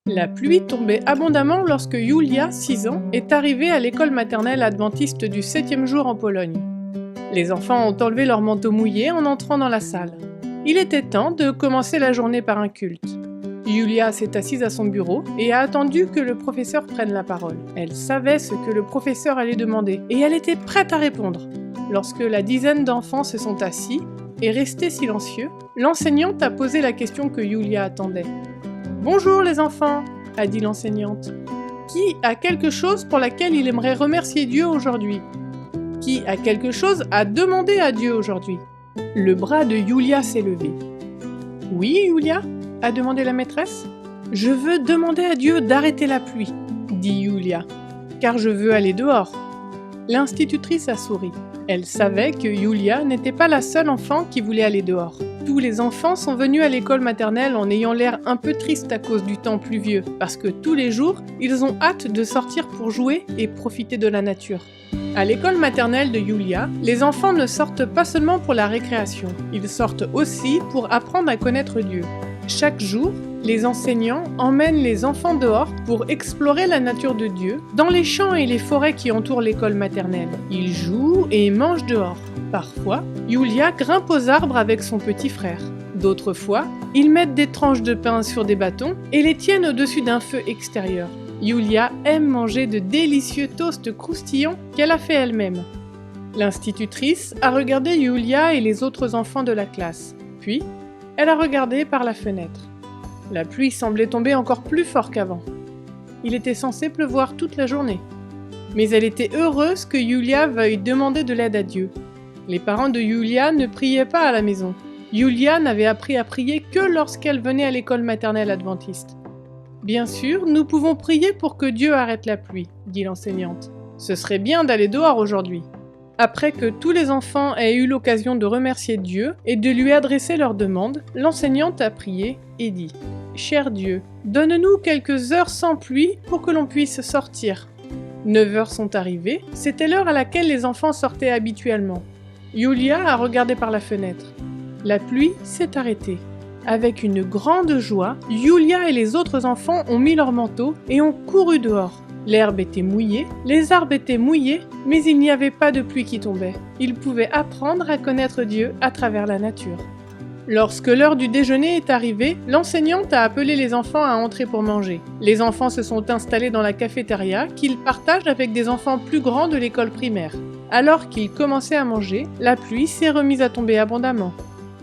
La pluie tombait abondamment lorsque Julia, 6 ans, est arrivée à l'école maternelle adventiste du 7e jour en Pologne. Les enfants ont enlevé leurs manteaux mouillés en entrant dans la salle. Il était temps de commencer la journée par un culte. Julia s'est assise à son bureau et a attendu que le professeur prenne la parole. Elle savait ce que le professeur allait demander et elle était prête à répondre. Lorsque la dizaine d'enfants se sont assis et restés silencieux, l'enseignante a posé la question que Julia attendait. « Bonjour les enfants !» a dit l'enseignante. « Qui a quelque chose pour laquelle il aimerait remercier Dieu aujourd'hui ? Qui a quelque chose à demander à Dieu aujourd'hui ?» Le bras de Julia s'est levé. « Oui, Julia ?» a demandé la maîtresse. « Je veux demander à Dieu d'arrêter la pluie, » dit Julia, « car je veux aller dehors. » L'institutrice a souri. Elle savait que Julia n'était pas la seule enfant qui voulait aller dehors. Tous les enfants sont venus à l'école maternelle en ayant l'air un peu triste à cause du temps pluvieux, parce que tous les jours, ils ont hâte de sortir pour jouer et profiter de la nature. À l'école maternelle de Julia, les enfants ne sortent pas seulement pour la récréation, ils sortent aussi pour apprendre à connaître Dieu. Chaque jour, les enseignants emmènent les enfants dehors pour explorer la nature de Dieu, dans les champs et les forêts qui entourent l'école maternelle. Ils jouent et mangent dehors. Parfois, Julia grimpe aux arbres avec son petit frère. D'autres fois, ils mettent des tranches de pain sur des bâtons et les tiennent au-dessus d'un feu extérieur. Julia aime manger de délicieux toasts croustillants qu'elle a fait elle-même. L'institutrice a regardé Julia et les autres enfants de la classe. Puis, elle a regardé par la fenêtre. La pluie semblait tomber encore plus fort qu'avant. Il était censé pleuvoir toute la journée. Mais elle était heureuse que Julia veuille demander de l'aide à Dieu. Les parents de Julia ne priaient pas à la maison. Julia n'avait appris à prier que lorsqu'elle venait à l'école maternelle adventiste. « Bien sûr, nous pouvons prier pour que Dieu arrête la pluie, » dit l'enseignante. « Ce serait bien d'aller dehors aujourd'hui. » Après que tous les enfants aient eu l'occasion de remercier Dieu et de lui adresser leurs demandes, l'enseignante a prié et dit « Cher Dieu, donne-nous quelques heures sans pluie pour que l'on puisse sortir. » 9 heures sont arrivées, c'était l'heure à laquelle les enfants sortaient habituellement. Julia a regardé par la fenêtre. La pluie s'est arrêtée. Avec une grande joie, Julia et les autres enfants ont mis leurs manteaux et ont couru dehors. L'herbe était mouillée, les arbres étaient mouillés, mais il n'y avait pas de pluie qui tombait. Ils pouvaient apprendre à connaître Dieu à travers la nature. Lorsque l'heure du déjeuner est arrivée, l'enseignante a appelé les enfants à entrer pour manger. Les enfants se sont installés dans la cafétéria qu'ils partagent avec des enfants plus grands de l'école primaire. Alors qu'ils commençaient à manger, la pluie s'est remise à tomber abondamment.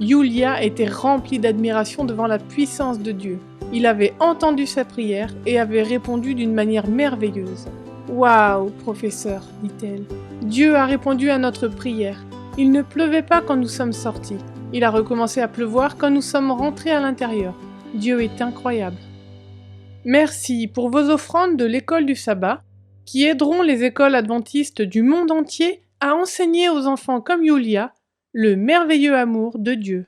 Julia était remplie d'admiration devant la puissance de Dieu. Il avait entendu sa prière et avait répondu d'une manière merveilleuse. « Waouh, professeur, dit-elle. Dieu a répondu à notre prière. Il ne pleuvait pas quand nous sommes sortis. Il a recommencé à pleuvoir quand nous sommes rentrés à l'intérieur. Dieu est incroyable. » Merci pour vos offrandes de l'école du sabbat, qui aideront les écoles adventistes du monde entier à enseigner aux enfants comme Julia le merveilleux amour de Dieu.